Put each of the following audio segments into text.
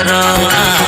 Halo,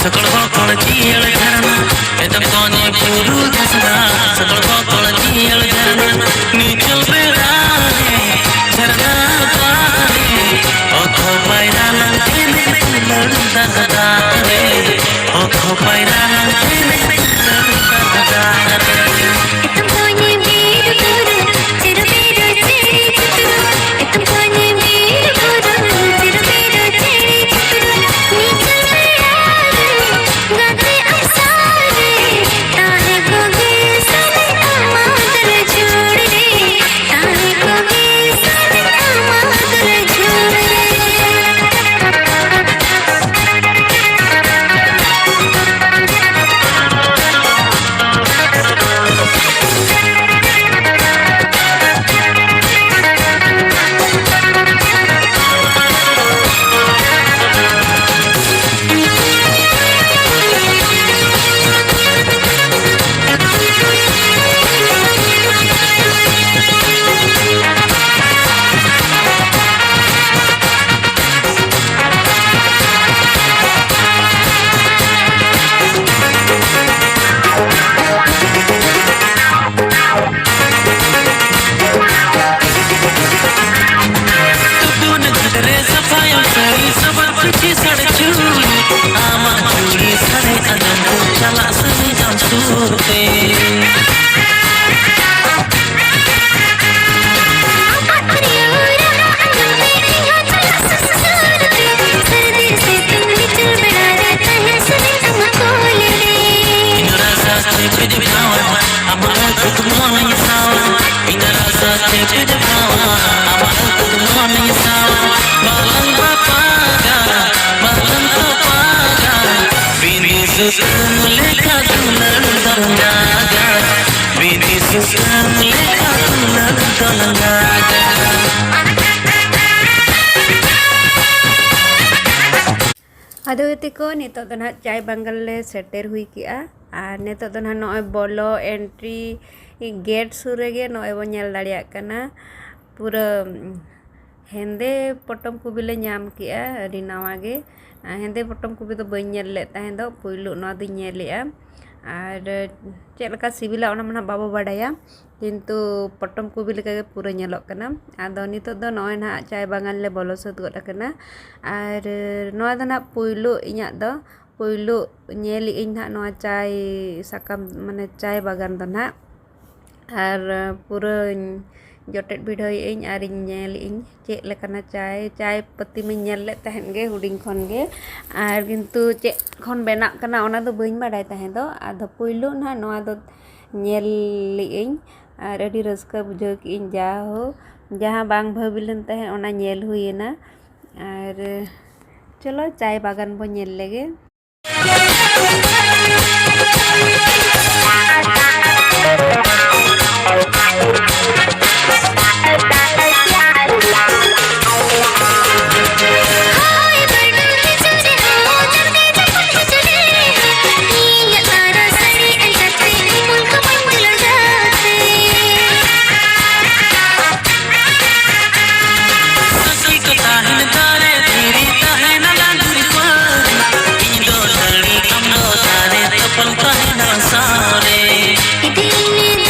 सकल buckle जियल झरना एकदम कोने पुरु धसना सकल बकल जियल झरना नीचल बेड़ा झरना पारे ओखो पैरा लंके में लड़दा दारे ओखो पैरा लंके में लड़दा दारे Aduh tiko nito to nah chai bangal le setter hui kia ar nito to nah noy bolo entry gate sure ge noy bo nyel dariya kana pura hende potom kubi le nyam kia adi nawa ge hende potom kubi to bain nyel le tahen do puilu no di nyelea ar cek leka sibila ona mana babo badaya किंतु पटम कुबी लेका पूरा nyelok kana ado nito do noy na chai bangal le bolo sot god kana ar noy do na puilu inya do puilu nyeli ing na noy chai sakam mane chai bagan do na ar pura jotet bidhoi ing ar nyeli ing cek lekana chai pati me nyel le tahen ge huding khon ge ar kintu cek khon benak kana ona do bain badai tahen do ado puilu na noy do nyeli ing ar adi raska bujau ki ing jaho jaha bang bhabilen tahen ona nyel huina ar chalo chai bagan bo nyel lege Sorry.